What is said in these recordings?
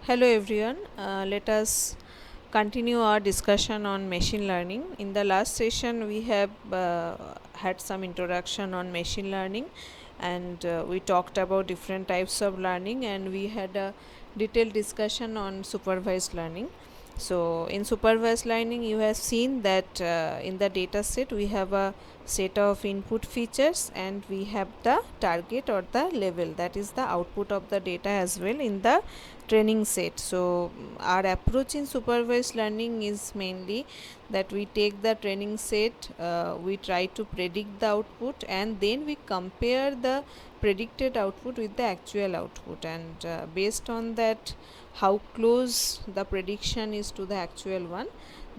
Hello everyone. Let us continue our discussion on machine learning. In the last session, we have had some introduction on machine learning, and we talked about different types of learning, and we had a detailed discussion on supervised learning. So, in supervised learning, you have seen that in the data set we have a set of input features and we have the target or the level, that is the output of the data as well in the training set. So our approach in supervised learning is mainly that we take the training set, we try to predict the output, and then we compare the predicted output with the actual output, and based on that, how close the prediction is to the actual one,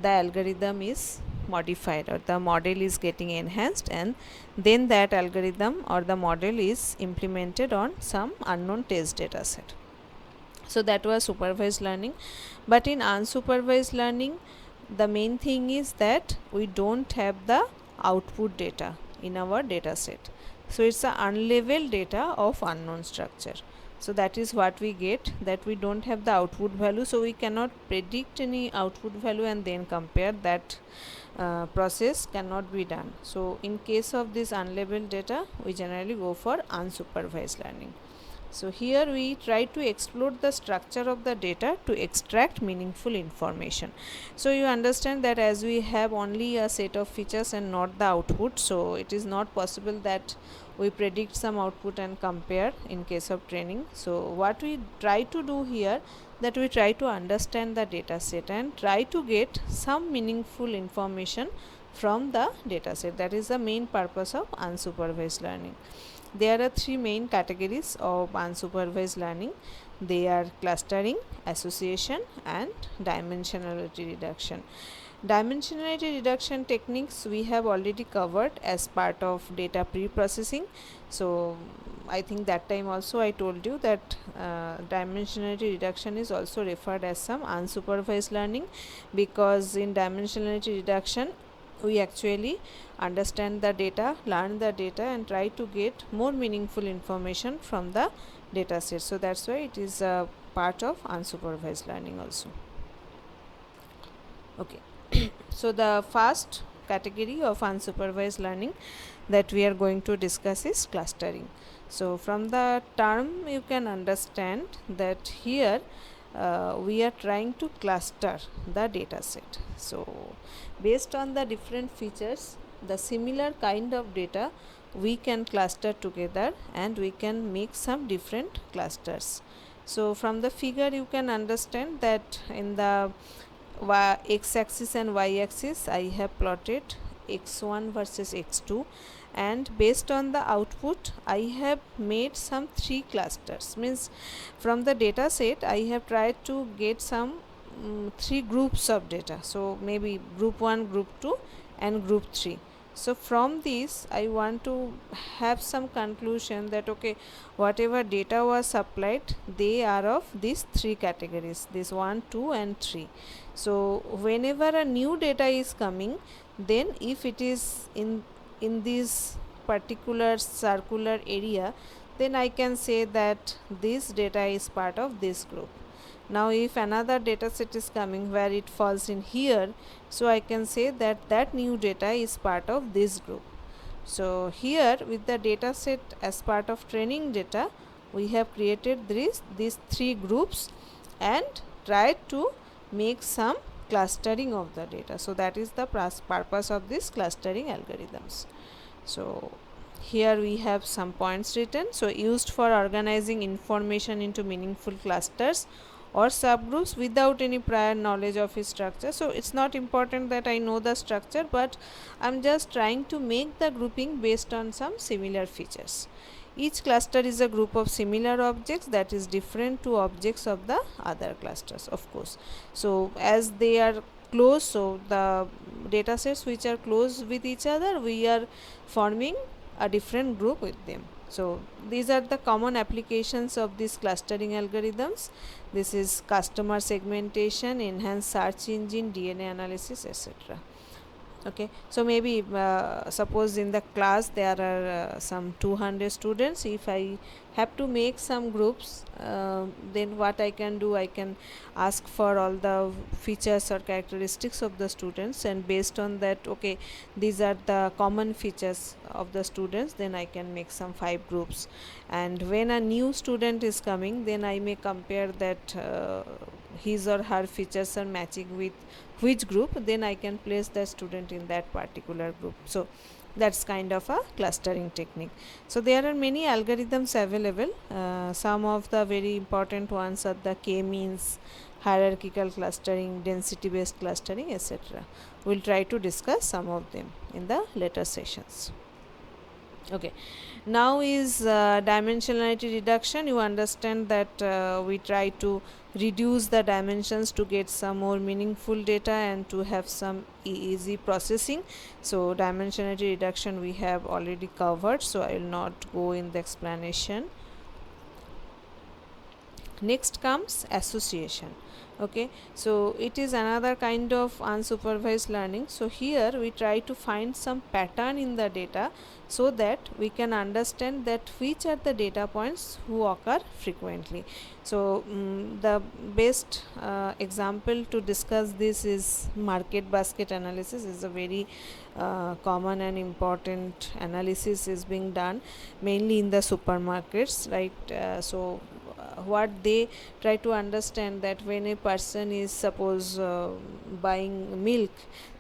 the algorithm is modified or the model is getting enhanced, and then that algorithm or the model is implemented on some unknown test data set. So that was supervised learning. But in unsupervised learning, the main thing is that we don't have the output data in our data set. So it's a unlabeled data of unknown structure. So that is what we get, that we don't have the output value, so we cannot predict any output value and then compare. That process cannot be done. So in case of this unlabeled data, we generally go for unsupervised learning. So here we try to explore the structure of the data to extract meaningful information. So you understand that as we have only a set of features and not the output, so it is not possible that we predict some output and compare in case of training. So what we try to do here, that we try to understand the data set and try to get some meaningful information from the data set. That is the main purpose of unsupervised learning. There are three main categories of unsupervised learning. They are clustering, association, and dimensionality reduction. Dimensionality reduction techniques we have already covered as part of data pre-processing. So I think that time also I told you that dimensionality reduction is also referred as some unsupervised learning, because in dimensionality reduction we actually understand the data, learn the data, and try to get more meaningful information from the data set. So that's why it is a part of unsupervised learning also. Okay. So the first category of unsupervised learning that we are going to discuss is clustering. So from the term you can understand that here we are trying to cluster the data set. So based on the different features, the similar kind of data we can cluster together and we can make some different clusters. So from the figure you can understand that in the x-axis and y-axis I have plotted x1 versus x2, and based on the output I have made some three clusters. Means from the data set I have tried to get some three groups of data. So maybe group 1, group 2, and group 3. So from this I want to have some conclusion that okay, whatever data was supplied, they are of these three categories, this 1, 2, and 3. So whenever a new data is coming, then if it is in this particular circular area, then I can say that this data is part of this group. Now if another data set is coming where it falls in here, so I can say that that new data is part of this group. So here with the data set as part of training data, we have created these three groups and tried to make some clustering of the data. So that is the purpose of this clustering algorithms. So here we have some points written. So used for organizing information into meaningful clusters or subgroups without any prior knowledge of its structure. So it's not important that I know the structure, but I'm just trying to make the grouping based on some similar features. Each cluster is a group of similar objects that is different to objects of the other clusters, of course. So as they are close, so the data sets which are close with each other, we are forming a different group with them. So these are the common applications of these clustering algorithms. This is customer segmentation, enhanced search engine, DNA analysis, etc. Okay, so maybe suppose in the class there are some 200 students. If I have to make some groups, then what I can do, I can ask for all the features or characteristics of the students, and based on that, okay, these are the common features of the students, then I can make some 5 groups. And when a new student is coming, then I may compare that his or her features are matching with which group, then I can place the student in that particular group. So that's kind of a clustering technique. So there are many algorithms available. Some of the very important ones are the k-means, hierarchical clustering, density based clustering, etc. We'll try to discuss some of them in the later sessions. Okay, now is dimensionality reduction. You understand that we try to reduce the dimensions to get some more meaningful data and to have some easy processing. So dimensionality reduction we have already covered, so I will not go in the explanation. Next comes association. Okay, so it is another kind of unsupervised learning. So here we try to find some pattern in the data so that we can understand that which are the data points who occur frequently. So the best example to discuss this is market basket analysis. Is a very common and important analysis is being done mainly in the supermarkets, right? What they try to understand, that when a person is suppose buying milk,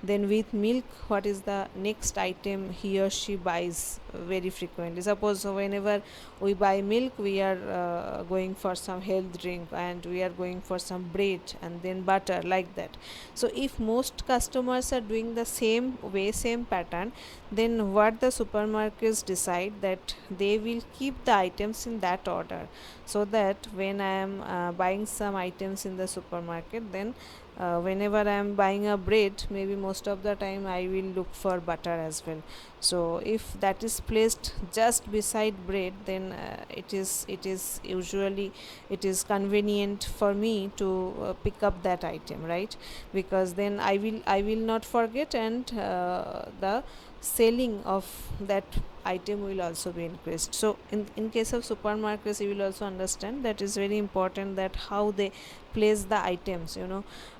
then with milk what is the next item he or she buys very frequently. Suppose whenever we buy milk, we are going for some health drink, and we are going for some bread and then butter, like that. So if most customers are doing the same way, same pattern, then what the supermarkets decide, that they will keep the items in that order, so that when I am buying some items in the supermarket, then whenever I am buying a bread, maybe most of the time I will look for butter as well. So if that is placed just beside bread, then it is usually it is convenient for me to pick up that item, right? Because then I will not forget, and the selling of that item will also be increased. So in case of supermarkets, you will also understand that is very important, that how they place the items,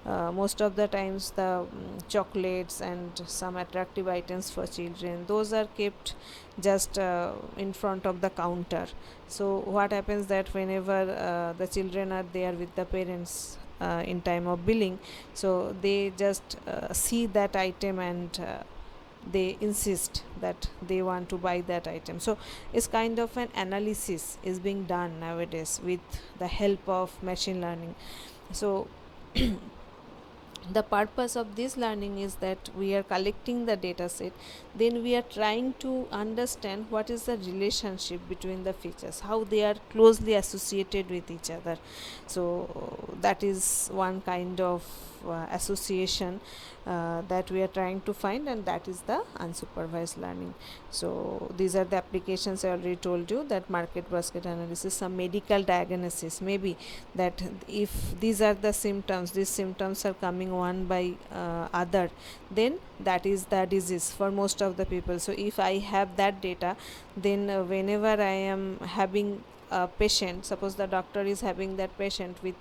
most of the times the chocolates and some attractive items for children, those are kept just in front of the counter. So what happens, that whenever the children are there with the parents in time of billing, so they just see that item, and they insist that they want to buy that item. So it's kind of an analysis is being done nowadays with the help of machine learning. So the purpose of this learning is that we are collecting the data set, then we are trying to understand what is the relationship between the features, how they are closely associated with each other. So that is one kind of association that we are trying to find, and that is the unsupervised learning. So these are the applications I already told you, that market basket analysis, some medical diagnosis, maybe that if these are the symptoms, these symptoms are coming one by other, then that is the disease for most of the people. So if I have that data, then whenever I am having a patient, suppose the doctor is having that patient with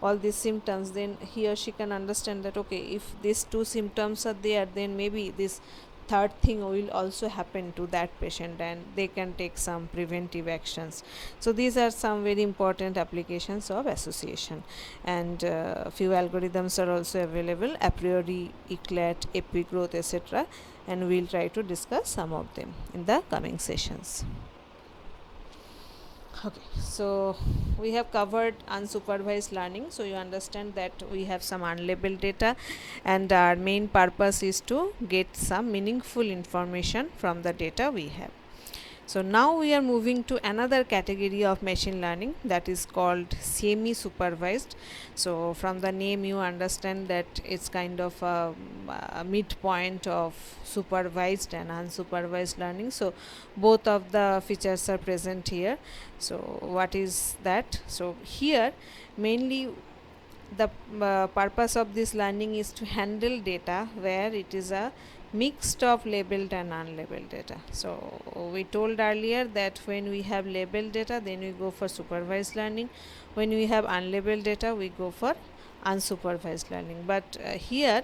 all these symptoms, then he or she can understand that, okay, if these two symptoms are there, then maybe this third thing will also happen to that patient, and they can take some preventive actions. So these are some very important applications of association, and few algorithms are also available, a priori, eclat, epigrowth, etc., and we'll try to discuss some of them in the coming sessions. Okay, so we have covered unsupervised learning. So you understand that we have some unlabeled data, and our main purpose is to get some meaningful information from the data we have. So now we are moving to another category of machine learning, that is called semi-supervised. So from the name you understand that it's kind of a midpoint of supervised and unsupervised learning. So both of the features are present here. So what is that? So here mainly the purpose of this learning is to handle data where it is a mixed of labeled and unlabeled data. So we told earlier that when we have labeled data, then we go for supervised learning. When we have unlabeled data, we go for unsupervised learning. But here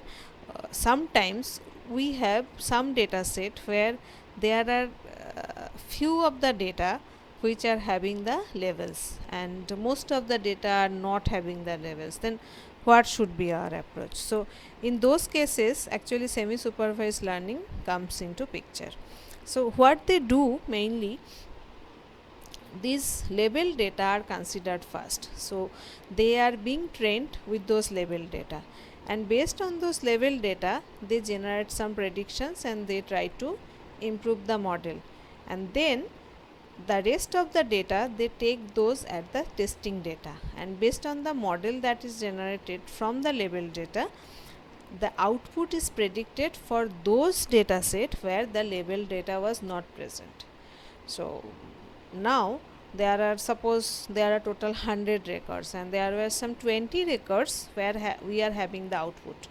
sometimes we have some data set where there are few of the data which are having the labels and most of the data are not having the labels. Then what should be our approach? So in those cases actually semi supervised learning comes into picture. So what they do mainly, these label data are considered first, so they are being trained with those label data, and based on those label data they generate some predictions and they try to improve the model, and then the rest of the data they take those at the testing data, and based on the model that is generated from the label data, the output is predicted for those data set where the label data was not present. So now there are, suppose there are total 100 records and there were some 20 records where we are having the output.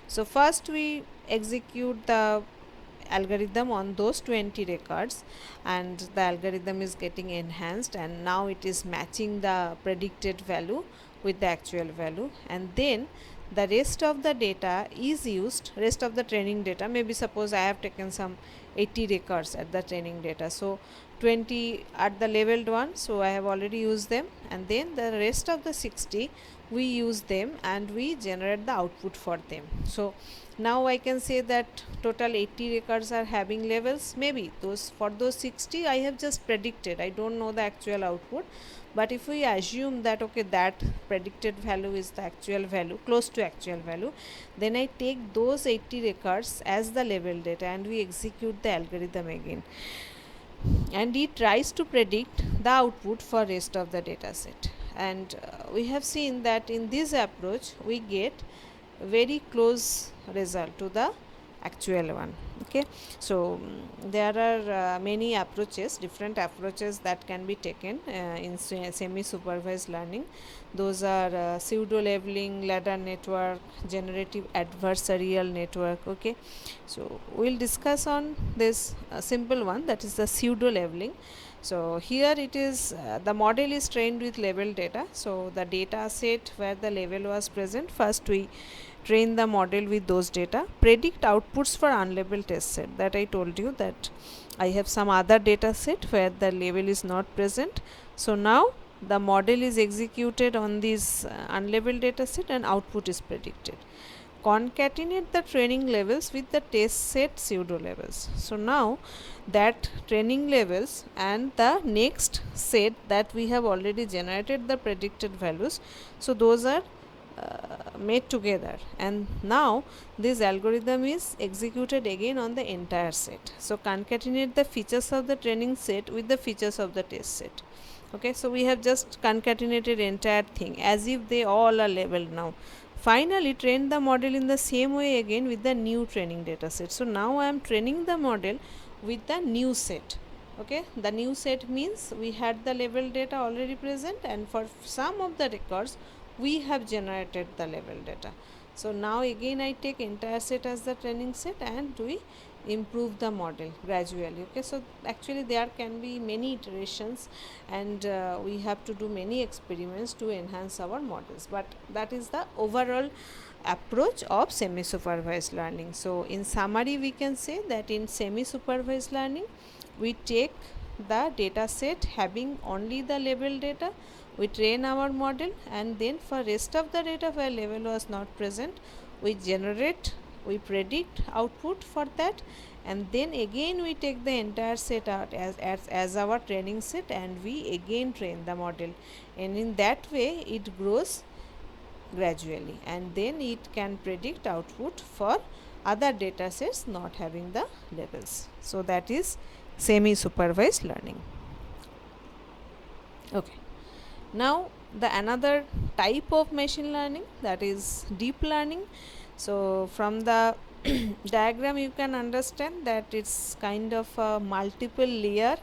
So first we execute the algorithm on those 20 records and the algorithm is getting enhanced and now it is matching the predicted value with the actual value, and then the rest of the data is used, rest of the training data, maybe suppose I have taken some 80 records at the training data, so 20 at the labeled one, so I have already used them, and then the rest of the 60 we use them and we generate the output for them. So now I can say that total 80 records are having labels, maybe those for those 60 I have just predicted, I don't know the actual output, but if we assume that okay that predicted value is the actual value, close to actual value, then I take those 80 records as the label data and we execute the algorithm again, and it tries to predict the output for rest of the data set, and we have seen that in this approach we get very close result to the actual one. Okay, so there are many approaches, different approaches that can be taken in semi supervised learning. Those are pseudo labeling, ladder network, generative adversarial network. Okay, so we'll discuss on this simple one, that is the pseudo labeling. So here it is the model is trained with label data, so the data set where the label was present, first we train the model with those data, predict outputs for unlabeled test set, that I told you that I have some other data set where the label is not present, so now the model is executed on this unlabeled data set and output is predicted. Concatenate the training levels with the test set pseudo labels. So now that training levels and the next set that we have already generated the predicted values, so those are made together, and now this algorithm is executed again on the entire set. So concatenate the features of the training set with the features of the test set. Okay, so we have just concatenated entire thing as if they all are labeled now. Finally train the model in the same way again with the new training data set. So now I am training the model with the new set. Okay, the new set means we had the label data already present, and for some of the records we have generated the label data. So now again I take entire set as the training set and we improve the model gradually. Okay, so actually there can be many iterations and we have to do many experiments to enhance our models, but that is the overall approach of semi supervised learning. So in summary we can say that in semi supervised learning we take the data set having only the label data, we train our model, and then for rest of the data where label was not present we generate, we predict output for that, and then again we take the entire set out as our training set and we again train the model, and in that way it grows gradually and then it can predict output for other data sets not having the labels. So that is semi supervised learning. Okay, now the another type of machine learning, that is deep learning. So from the diagram you can understand that it's kind of a multiple layer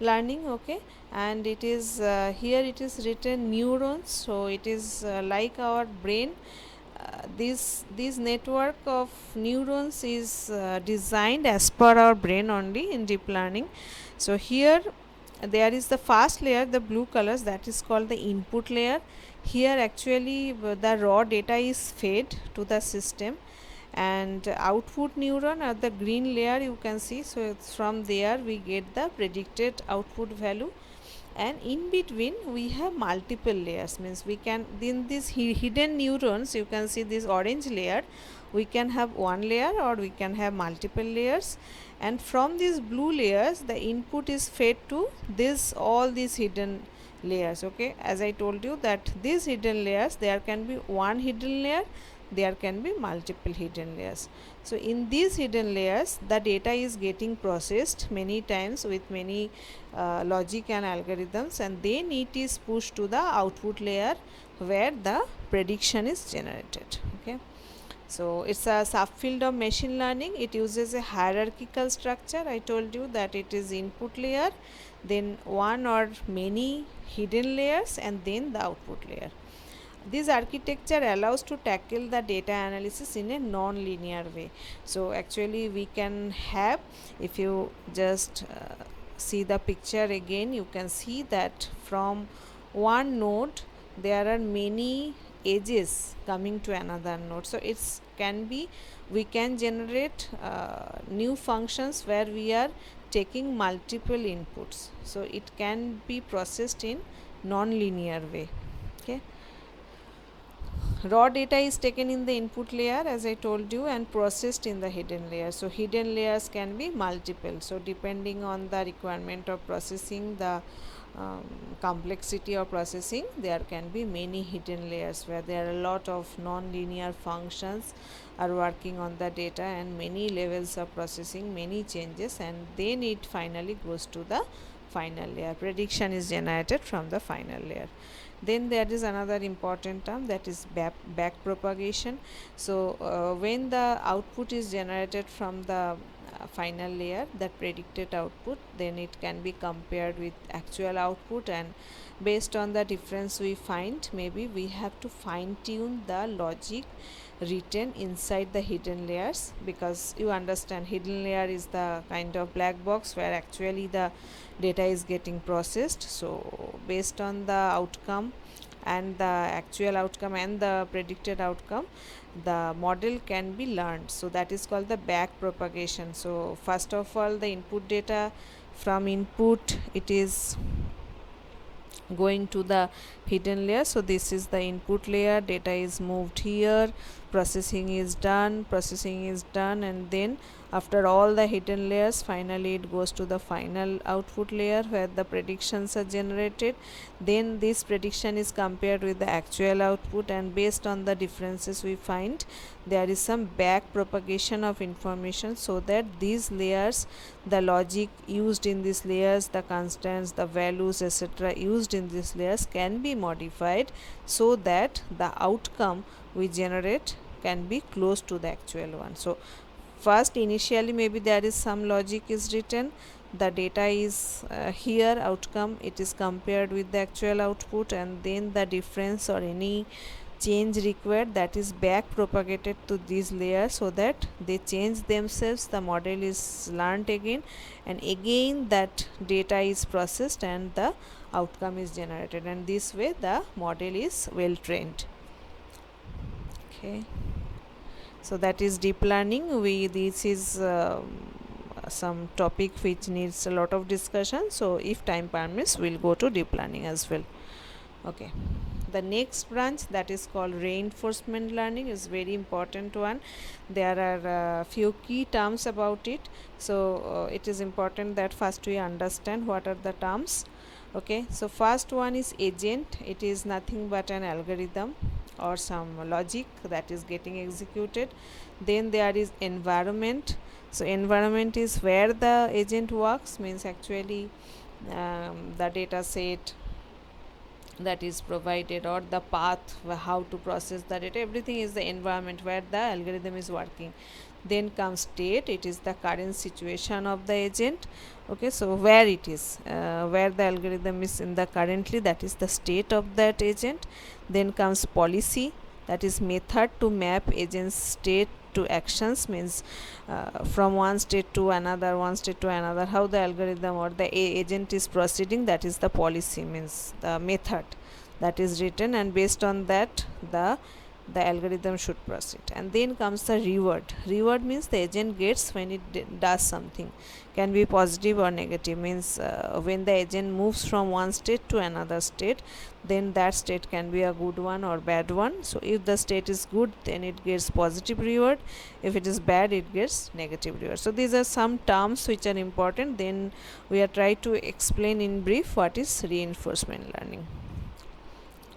learning. Okay, and it is here it is written neurons, so it is like our brain this network of neurons is designed as per our brain only in deep learning. So here there is the first layer, the blue colors, that is called the input layer. Here actually the raw data is fed to the system, and output neuron are the green layer you can see. So it's from there we get the predicted output value, and in between we have multiple layers, means we can, in these hidden neurons you can see this orange layer, we can have one layer or we can have multiple layers, and from these blue layers the input is fed to this all these hidden layers. Okay, as I told you that these hidden layers, there can be one hidden layer, there can be multiple hidden layers. So in these hidden layers the data is getting processed many times with many logic and algorithms, and then it is pushed to the output layer where the prediction is generated. Okay, so it's a subfield of machine learning. It uses a hierarchical structure. I told you that it is input layer, then one or many hidden layers, and then the output layer. This architecture allows to tackle the data analysis in a non-linear way. So actually we can have, if you just see the picture again, you can see that from one node there are many edges coming to another node. So it's can be, we can generate new functions where we are taking multiple inputs, so it can be processed in non-linear way. Okay, raw data is taken in the input layer as I told you and processed in the hidden layer. So hidden layers can be multiple, so depending on the requirement of processing, the complexity of processing, there can be many hidden layers where there are a lot of non-linear functions are working on the data, and many levels of processing, many changes, and then it finally goes to the final layer. Prediction is generated from the final layer. Then there is another important term, that is back propagation. So when the output is generated from the final layer, that predicted output, then it can be compared with actual output, and based on the difference we find, maybe we have to fine tune the logic written inside the hidden layers, because you understand hidden layer is the kind of black box where actually the data is getting processed. So based on the outcome and the actual outcome and the predicted outcome, the model can be learned. So that is called the back propagation. So first of all, the input data, from input it is going to the hidden layer. So this is the input layer, data is moved here, processing is done, and then after all the hidden layers, finally it goes to the final output layer where the predictions are generated. Then this prediction is compared with the actual output, and based on the differences we find, there is some back propagation of information, so that these layers, the logic used in these layers, the constants, the values, etc. used in these layers can be modified, so that the outcome we generate can be close to the actual one. So first, initially maybe there is some logic is written, the data is here, outcome, it is compared with the actual output, and then the difference or any change required, that is back propagated to these layers, so that they change themselves, the model is learned again, and again that data is processed and the outcome is generated, and this way the model is well trained. Okay, so that is deep learning. This is some topic which needs a lot of discussion, so if time permits we'll go to deep learning as well. Okay, the next branch, that is called reinforcement learning, is very important one. There are few key terms about it, so it is important that first we understand what are the terms. Okay, so first one is agent. It is nothing but an algorithm or some logic that is getting executed. Then there is environment. So environment is where the agent works, means actually the data set that is provided, or the path how to process the data, everything is the environment where the algorithm is working. Then comes state. It is the current situation of the agent. Okay, so where it is, where the algorithm is in the currently, that is the state of that agent. Then comes policy. that is method to map agent's state to actions, means from one state to another, one state to another, how the algorithm or the agent is proceeding, that is the policy, means the method that is written, and based on that the algorithm should proceed. And then comes the reward means the agent gets when it does something, can be positive or negative, means when the agent moves from one state to another state, then that state can be a good one or bad one. So if the state is good, then it gets positive reward, if it is bad, it gets negative reward. So these are some terms which are important. Then we are trying to explain in brief what is reinforcement learning.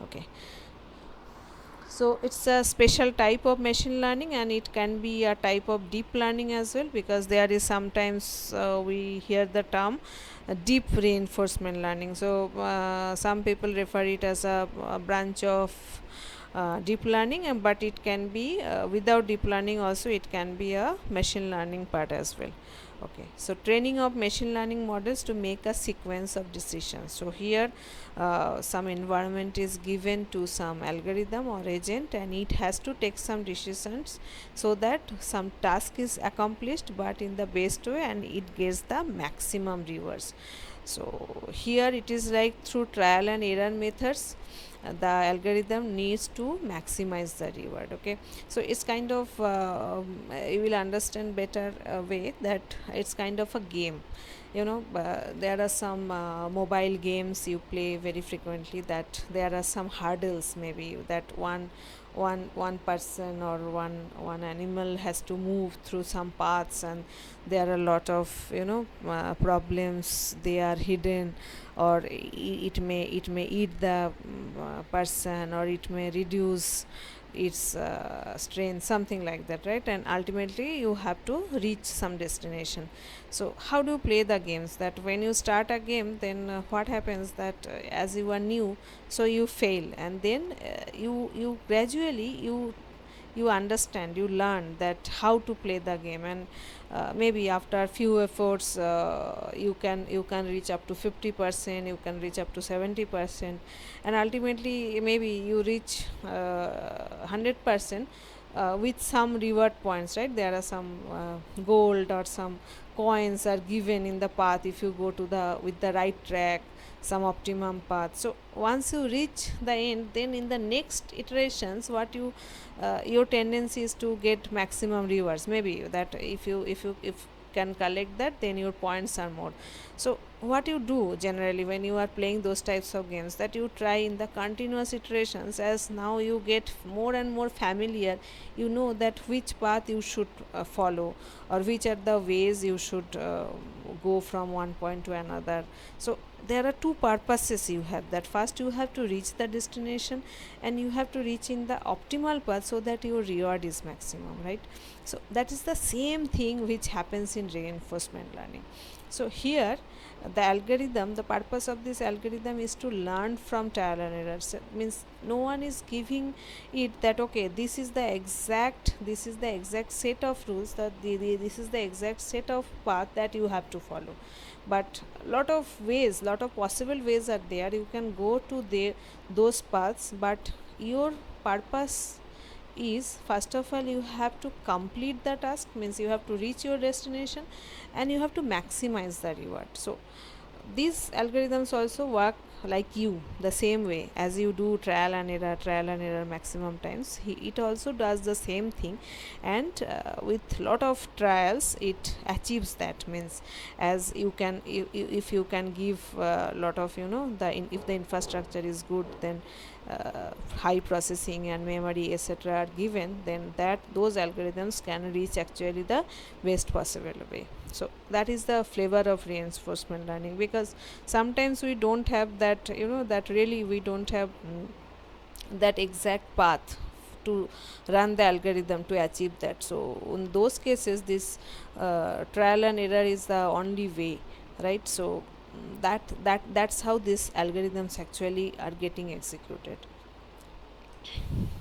Okay, so it's a special type of machine learning, and it can be a type of deep learning as well, because there is sometimes we hear the term deep reinforcement learning. So some people refer it as a branch of deep learning, but it can be without deep learning also, it can be a machine learning part as well. Okay, so training of machine learning models to make a sequence of decisions. So here some environment is given to some algorithm or agent, and it has to take some decisions so that some task is accomplished, but in the best way, and it gets the maximum rewards. So here it is like through trial and error methods, the algorithm needs to maximize the reward. Okay, so it's kind of you will understand better way that it's kind of a game. There are some mobile games you play very frequently, that there are some hurdles, maybe that one person or one animal has to move through some paths, and there are a lot of problems, they are hidden, or it may eat the person, or it may reduce its strength, something like that, right? And ultimately you have to reach some destination. So how do you play the games? That when you start a game, then what happens, that as you are new, so you fail, and then you gradually you understand, you learn that how to play the game, and maybe after a few efforts you can reach up to 50%, you can reach up to 70%, and ultimately maybe you reach 100% with some reward points, right? There are some gold or some coins are given in the path if you go to the with the right track, some optimum path. So once you reach the end, then in the next iterations, what your tendency is to get maximum rewards, maybe that if can collect that, then your points are more. So what you do generally when you are playing those types of games, that you try in the continuous iterations, as now you get more and more familiar, you know that which path you should follow, or which are the ways you should go from one point to another. So there are two purposes you have, that first you have to reach the destination, and you have to reach in the optimal path so that your reward is maximum, right? So that is the same thing which happens in reinforcement learning. So here the purpose of this algorithm is to learn from trial and error. So means no one is giving it that okay, this is the exact set of rules, that this is the exact set of path that you have to follow, but lot of possible ways are there, you can go to those paths, but your purpose is, first of all, you have to complete the task, means you have to reach your destination, and you have to maximize the reward. So these algorithms also work like you, the same way as you do trial and error maximum times, it also does the same thing, and with lot of trials it achieves that. Means as you can, if you can give lot of if the infrastructure is good, then high processing and memory etc are given, then that those algorithms can reach actually the best possible way. So that is the flavor of reinforcement learning, because sometimes we don't have that, that really we don't have that exact path to run the algorithm to achieve that. So in those cases, this trial and error is the only way, right? So that's how these algorithms actually are getting executed,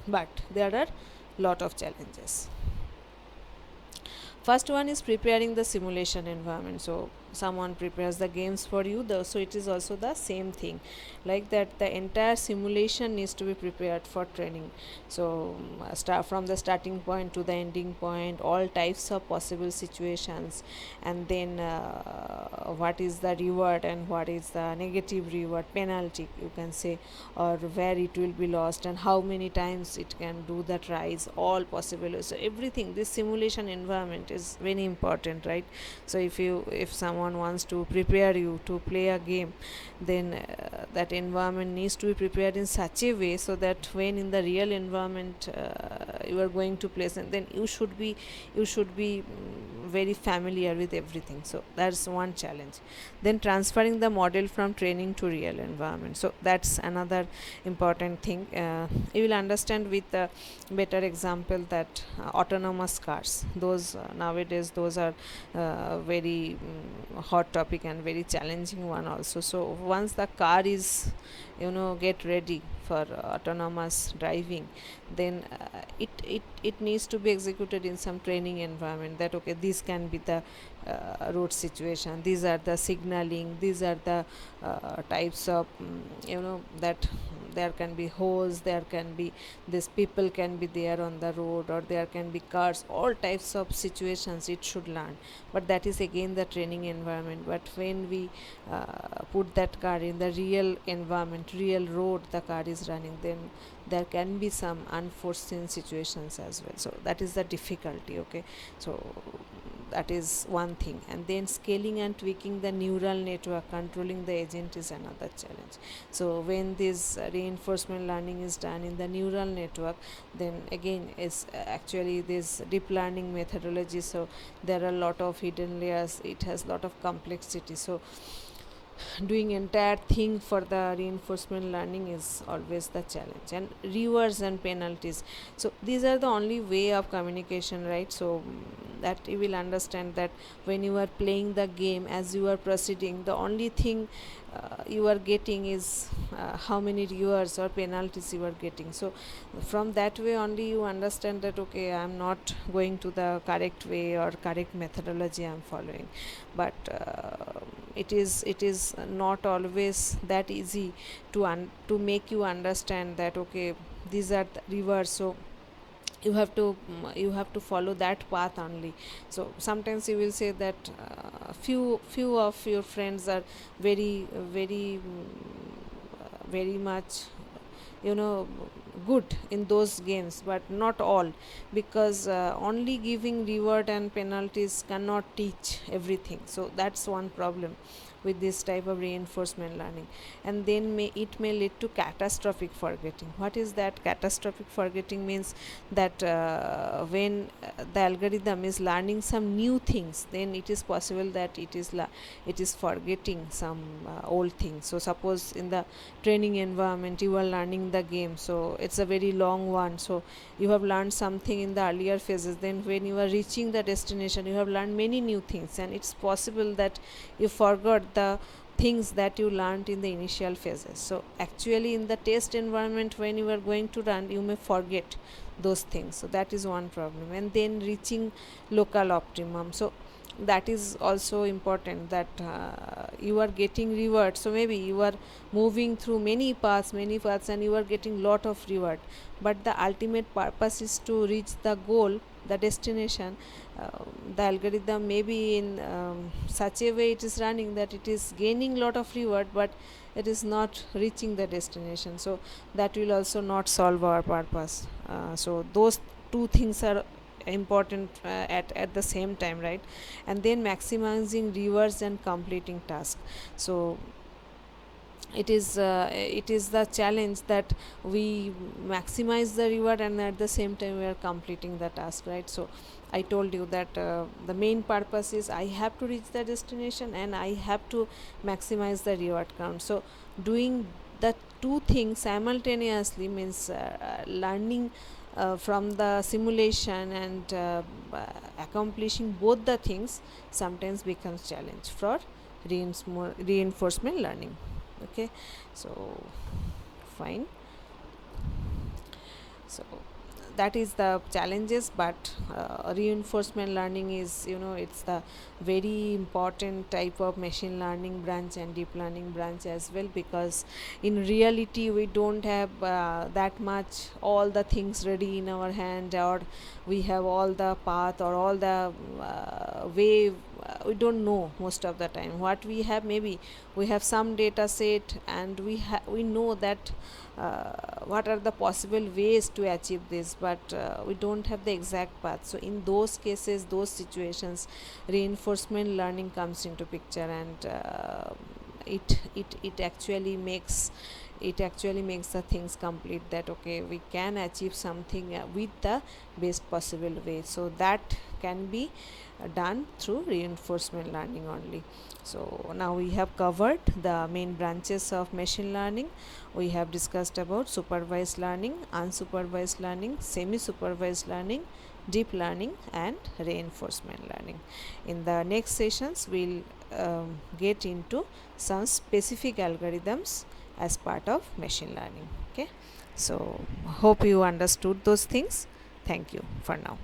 but there are lot of challenges. First one is preparing the simulation environment. So someone prepares the games for you, so it is also the same thing, like that the entire simulation needs to be prepared for training. So start from the starting point to the ending point, all types of possible situations, and then what is the reward and what is the negative reward, penalty you can say, or where it will be lost and how many times it can do the tries, all possible. So everything, this simulation environment is very important, right? So if someone wants to prepare you to play a game, then that environment needs to be prepared in such a way so that when in the real environment you are going to place, and then you should be very familiar with everything. So that's one challenge. Then transferring the model from training to real environment, so that's another important thing. You will understand with a better example that autonomous cars, those nowadays those are very hot topic and very challenging one also. So once the car is, get ready for autonomous driving, then it needs to be executed in some training environment, that okay, this can be the road situation, these are the signaling, these are the types of that there can be hose, there can be this people can be there on the road, or there can be cars, all types of situations it should learn. But that is again the training environment. But when we put that car in the real environment, real road the car is running, then there can be some unforeseen situations as well. So that is the difficulty. Okay, so that is one thing. And then scaling and tweaking the neural network, controlling the agent is another challenge. So when this reinforcement learning is done in the neural network, then again is actually this deep learning methodology, so there are a lot of hidden layers, it has a lot of complexity. So doing entire thing for the reinforcement learning is always the challenge. And rewards and penalties, so these are the only way of communication, right? So that you will understand that when you are playing the game, as you are proceeding, the only thing you are getting is how many rewards or penalties you are getting. So from that way only you understand that okay, I am not going to the correct way or correct methodology I am following. But it is not always that easy to make you understand that okay, these are the rewards, so you have to follow that path only. So sometimes you will say that few of your friends are very much you know good in those games, but not all, because only giving reward and penalties cannot teach everything. So that's one problem with this type of reinforcement learning. And then it may lead to catastrophic forgetting. What is that? Catastrophic forgetting means that when the algorithm is learning some new things, then it is possible that it is forgetting some old things. So suppose in the training environment you are learning the game, so it's a very long one, so you have learned something in the earlier phases, then when you are reaching the destination you have learned many new things, and it's possible that you forgot the things that you learned in the initial phases. So actually in the test environment when you are going to run, you may forget those things. So that is one problem. And then reaching local optimum, so that is also important, that you are getting reward. So maybe you are moving through many paths and you are getting lot of reward, but the ultimate purpose is to reach the goal, the destination. uh, the algorithm may be in such a way it is running that it is gaining lot of reward, but it is not reaching the destination. So that will also not solve our purpose. So those two things are important at the same time, right? And then maximizing rewards and completing task. So it is the challenge that we maximize the reward and at the same time we are completing the task, right? So I told you that the main purpose is I have to reach the destination and I have to maximize the reward count. So doing the two things simultaneously means learning from the simulation and accomplishing both the things sometimes becomes challenge for reinforcement learning. Okay, so fine. So that is the challenges, but reinforcement learning is, it's the very important type of machine learning branch and deep learning branch as well, because in reality we don't have that much all the things ready in our hand, or we have all the path or all the way. We don't know most of the time what we have. Maybe we have some data set, and we know that what are the possible ways to achieve this, but we don't have the exact path. So in those cases, those situations, reinforcement learning comes into picture, and it actually makes the things complete, that okay, we can achieve something with the best possible way. So that can be done through reinforcement learning only. So now we have covered the main branches of machine learning. We have discussed about supervised learning, unsupervised learning, semi supervised learning, deep learning, and reinforcement learning. In the next sessions, we'll get into some specific algorithms as part of machine learning. Okay, so hope you understood those things. Thank you for now.